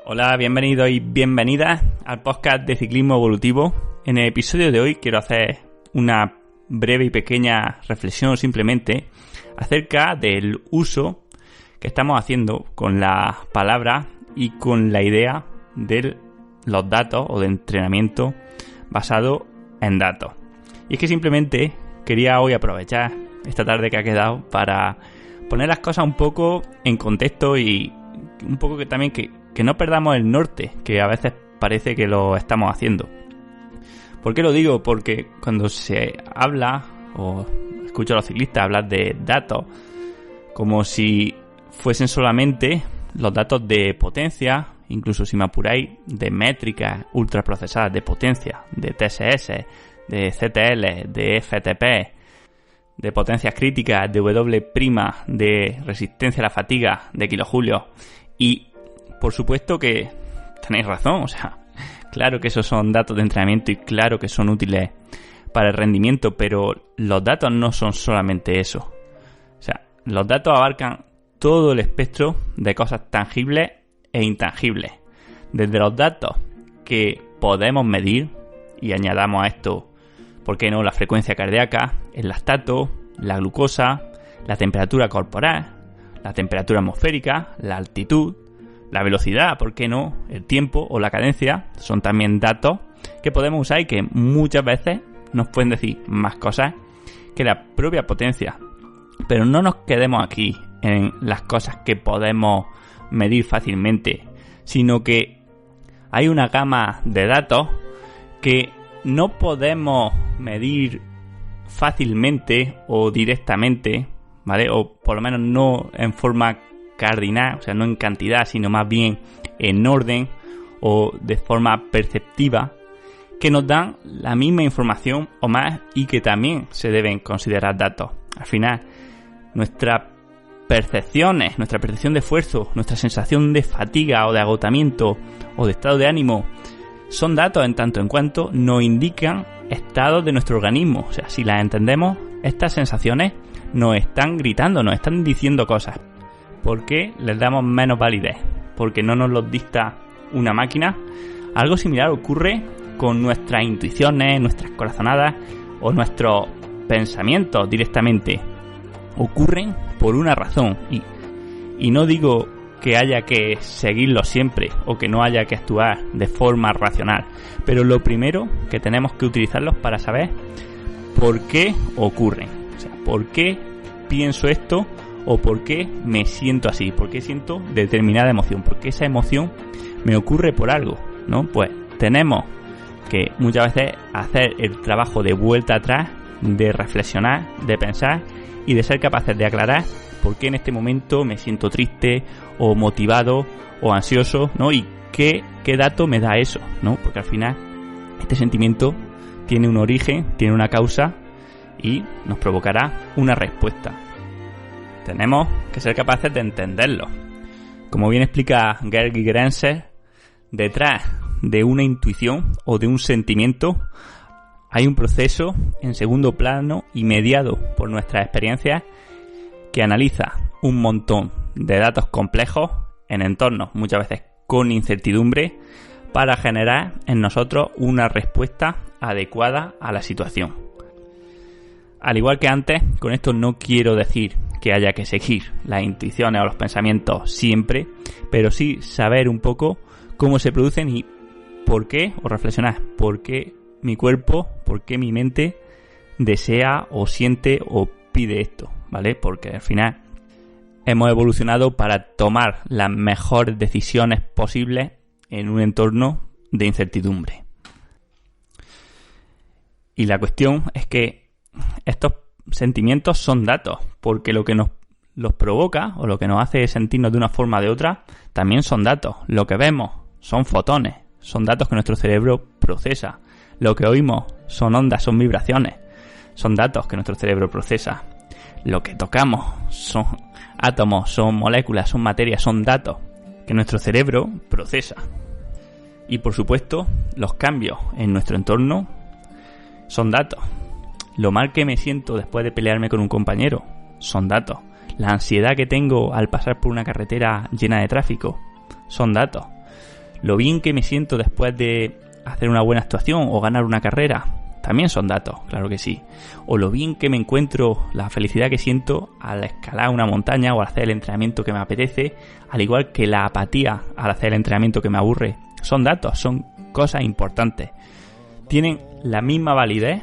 Hola, bienvenidos y bienvenidas al podcast de Ciclismo Evolutivo. En el episodio de hoy quiero hacer una breve y pequeña reflexión simplemente acerca del uso que estamos haciendo con las palabras y con la idea de los datos o de entrenamiento basado en datos. Y es que simplemente quería hoy aprovechar esta tarde que ha quedado para poner las cosas un poco en contexto y un poco que también que no perdamos el norte, que a veces parece que lo estamos haciendo. ¿Por qué lo digo? Porque cuando se habla o escucho a los ciclistas hablar de datos como si fuesen solamente los datos de potencia, incluso si me apuráis, de métricas ultraprocesadas de potencia, de TSS, de CTL, de FTP, de potencias críticas, de W', de resistencia a la fatiga, de kilojulios. Y por supuesto que tenéis razón, o sea, claro que esos son datos de entrenamiento y claro que son útiles para el rendimiento, pero los datos no son solamente eso. O sea, los datos abarcan todo el espectro de cosas tangibles e intangibles. Desde los datos que podemos medir, y añadamos a esto, ¿por qué no?, la frecuencia cardíaca, el lactato, la glucosa, la temperatura corporal, la temperatura atmosférica, la altitud, la velocidad, ¿por qué no?, el tiempo o la cadencia, son también datos que podemos usar y que muchas veces nos pueden decir más cosas que la propia potencia. Pero no nos quedemos aquí en las cosas que podemos medir fácilmente, sino que hay una gama de datos que no podemos medir fácilmente o directamente, ¿vale? O por lo menos no en forma cardinal, o sea, no en cantidad, sino más bien en orden o de forma perceptiva, que nos dan la misma información o más y que también se deben considerar datos. Al final, nuestras percepciones, nuestra percepción de esfuerzo, nuestra sensación de fatiga o de agotamiento o de estado de ánimo son datos en tanto en cuanto nos indican estados de nuestro organismo. O sea, si las entendemos, estas sensaciones nos están gritando, nos están diciendo cosas. ¿Por qué les damos menos validez? Porque no nos los dicta una máquina. Algo similar ocurre con nuestras intuiciones, nuestras corazonadas o nuestros pensamientos directamente. Ocurren por una razón y no digo que haya que seguirlo siempre o que no haya que actuar de forma racional, pero lo primero que tenemos que utilizarlos para saber por qué ocurren. O sea, por qué pienso esto o por qué me siento así, por qué siento determinada emoción, por qué esa emoción me ocurre por algo, ¿no? Pues tenemos que muchas veces hacer el trabajo de vuelta atrás, de reflexionar, de pensar y de ser capaces de aclarar por qué en este momento me siento triste o motivado o ansioso, ¿no? Y qué dato me da eso, ¿no? Porque al final este sentimiento tiene un origen, tiene una causa y nos provocará una respuesta. Tenemos que ser capaces de entenderlo. Como bien explica Gergi Grenzer, detrás de una intuición o de un sentimiento hay un proceso en segundo plano y mediado por nuestras experiencias que analiza un montón de datos complejos en entornos muchas veces con incertidumbre para generar en nosotros una respuesta adecuada a la situación. Al igual que antes, con esto no quiero decir que haya que seguir las intuiciones o los pensamientos siempre, pero sí saber un poco cómo se producen y por qué, o reflexionar, por qué mi cuerpo, por qué mi mente desea o siente o pide esto, ¿vale? Porque al final hemos evolucionado para tomar las mejores decisiones posibles en un entorno de incertidumbre. Y la cuestión es que estos sentimientos son datos, porque lo que nos los provoca o lo que nos hace sentirnos de una forma o de otra también son datos. Lo que vemos son fotones, son datos que nuestro cerebro procesa. Lo que oímos son ondas, son vibraciones, son datos que nuestro cerebro procesa. Lo que tocamos son átomos, son moléculas, son materias, son datos que nuestro cerebro procesa. Y por supuesto, los cambios en nuestro entorno son datos. Lo mal que me siento después de pelearme con un compañero son datos. La ansiedad que tengo al pasar por una carretera llena de tráfico son datos. Lo bien que me siento después de hacer una buena actuación o ganar una carrera, también son datos, claro que sí. O lo bien que me encuentro, la felicidad que siento al escalar una montaña o al hacer el entrenamiento que me apetece, al igual que la apatía al hacer el entrenamiento que me aburre. Son datos, son cosas importantes. Tienen la misma validez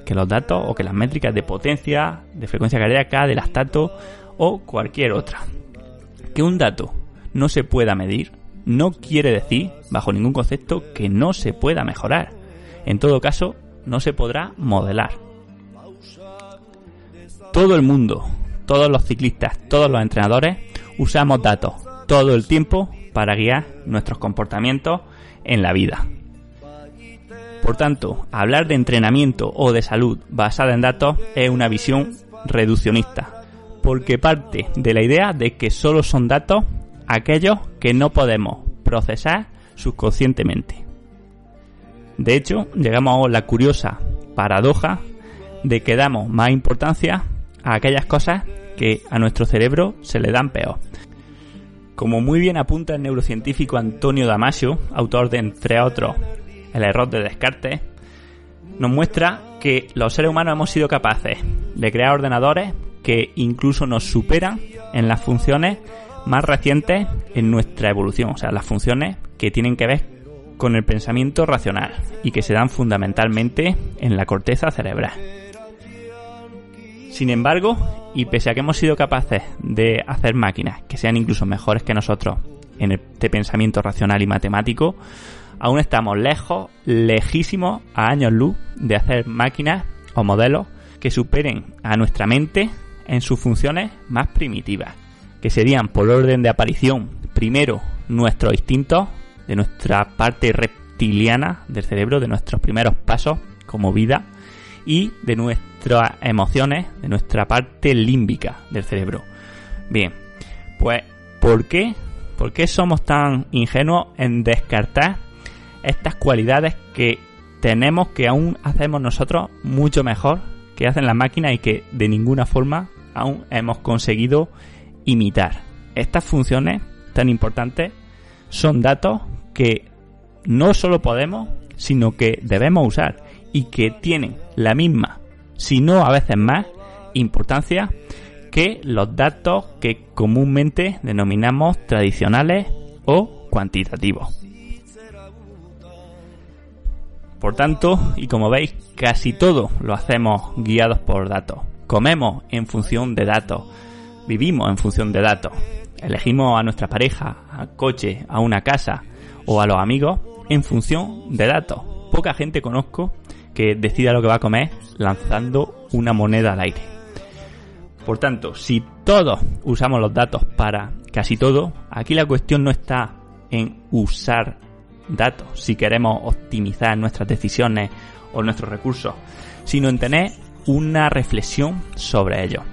que los datos o que las métricas de potencia, de frecuencia cardíaca, de lactato o cualquier otra. Que un dato no se pueda medir no quiere decir, bajo ningún concepto, que no se pueda mejorar. En todo caso, no se podrá modelar. Todo el mundo, todos los ciclistas, todos los entrenadores, usamos datos todo el tiempo para guiar nuestros comportamientos en la vida. Por tanto, hablar de entrenamiento o de salud basada en datos es una visión reduccionista, porque parte de la idea de que solo son datos aquellos que no podemos procesar subconscientemente. De hecho, llegamos a la curiosa paradoja de que damos más importancia a aquellas cosas que a nuestro cerebro se le dan peor. Como muy bien apunta el neurocientífico Antonio Damasio, autor de, entre otros, El error de Descartes, nos muestra que los seres humanos hemos sido capaces de crear ordenadores que incluso nos superan en las funciones más recientes en nuestra evolución, o sea, las funciones que tienen que ver con el pensamiento racional y que se dan fundamentalmente en la corteza cerebral. Sin embargo, y pese a que hemos sido capaces de hacer máquinas que sean incluso mejores que nosotros en este pensamiento racional y matemático, aún estamos lejos, lejísimos, a años luz, de hacer máquinas o modelos que superen a nuestra mente en sus funciones más primitivas, que serían por orden de aparición, primero nuestros instintos, de nuestra parte reptiliana del cerebro, de nuestros primeros pasos como vida, y de nuestras emociones, de nuestra parte límbica del cerebro. Bien, pues ¿por qué somos tan ingenuos en descartar estas cualidades que tenemos, que aún hacemos nosotros mucho mejor que hacen las máquinas y que de ninguna forma aún hemos conseguido imitar? Estas funciones tan importantes son datos que no solo podemos, sino que debemos usar y que tienen la misma, si no a veces más, importancia que los datos que comúnmente denominamos tradicionales o cuantitativos. Por tanto, y como veis, casi todo lo hacemos guiados por datos. Comemos en función de datos, vivimos en función de datos, elegimos a nuestra pareja, al coche, a una casa o a los amigos en función de datos. Poca gente conozco que decida lo que va a comer lanzando una moneda al aire. Por tanto, si todos usamos los datos para casi todo, aquí la cuestión no está en usar datos si queremos optimizar nuestras decisiones o nuestros recursos, sino en tener una reflexión sobre ello.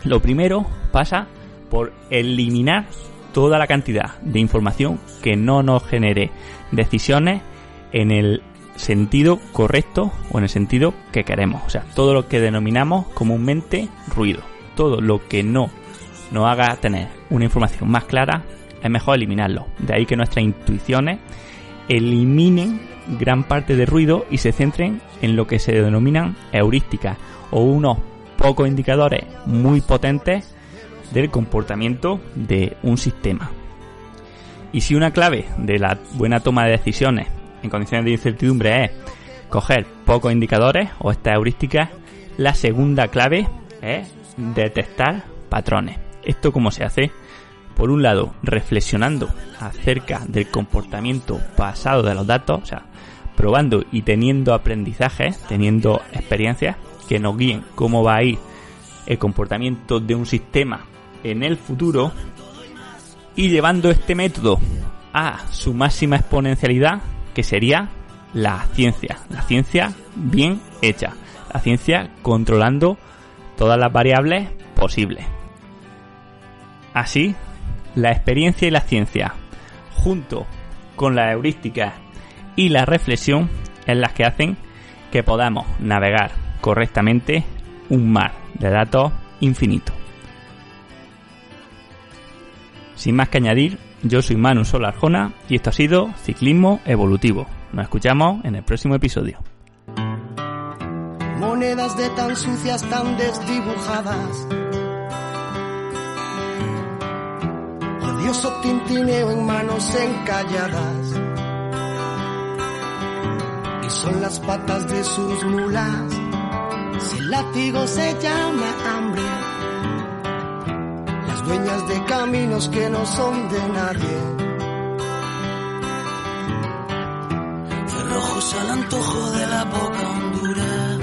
Lo primero pasa por eliminar toda la cantidad de información que no nos genere decisiones en el sentido correcto o en el sentido que queremos. O sea, todo lo que denominamos comúnmente ruido, todo lo que no nos haga tener una información más clara, es mejor eliminarlo. De ahí que nuestras intuiciones eliminen gran parte de ruido y se centren en lo que se denominan heurísticas o unos pocos indicadores muy potentes del comportamiento de un sistema. Y si una clave de la buena toma de decisiones en condiciones de incertidumbre es coger pocos indicadores o estas heurísticas, la segunda clave es detectar patrones. ¿Esto cómo se hace? Por un lado, reflexionando acerca del comportamiento pasado de los datos, o sea, probando y teniendo aprendizajes, teniendo experiencias que nos guíen cómo va a ir el comportamiento de un sistema en el futuro, y llevando este método a su máxima exponencialidad, que sería la ciencia bien hecha, la ciencia controlando todas las variables posibles. Así, la experiencia y la ciencia, junto con las heurísticas y la reflexión, es las que hacen que podamos navegar correctamente un mar de datos infinito. Sin más que añadir, yo soy Manu Sola Arjona y esto ha sido Ciclismo Evolutivo. Nos escuchamos en el próximo episodio. Monedas de tan sucias, tan desdibujadas, odioso tintineo en manos encalladas, y son las patas de sus mulas, si el látigo se llama hambre, las dueñas de caminos que no son de nadie, cerrojos al antojo de la poca hondura,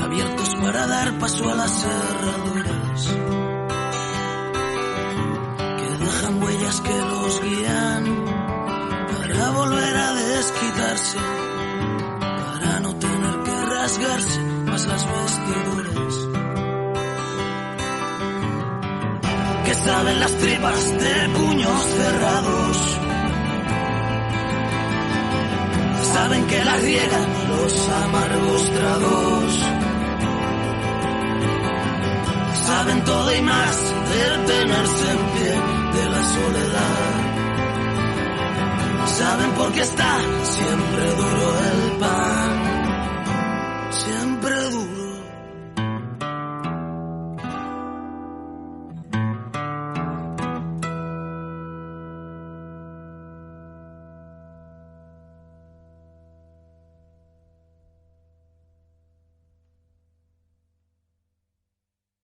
abiertos para dar paso a las cerraduras, que dejan huellas que los guían para volver a desquitarse, para no tener que rasgarse más las vestiduras, que saben las tripas de puños cerrados, saben que la riegan los amargos tragos, saben todo y más del tenerse en pie de la soledad, saben por qué está siempre duro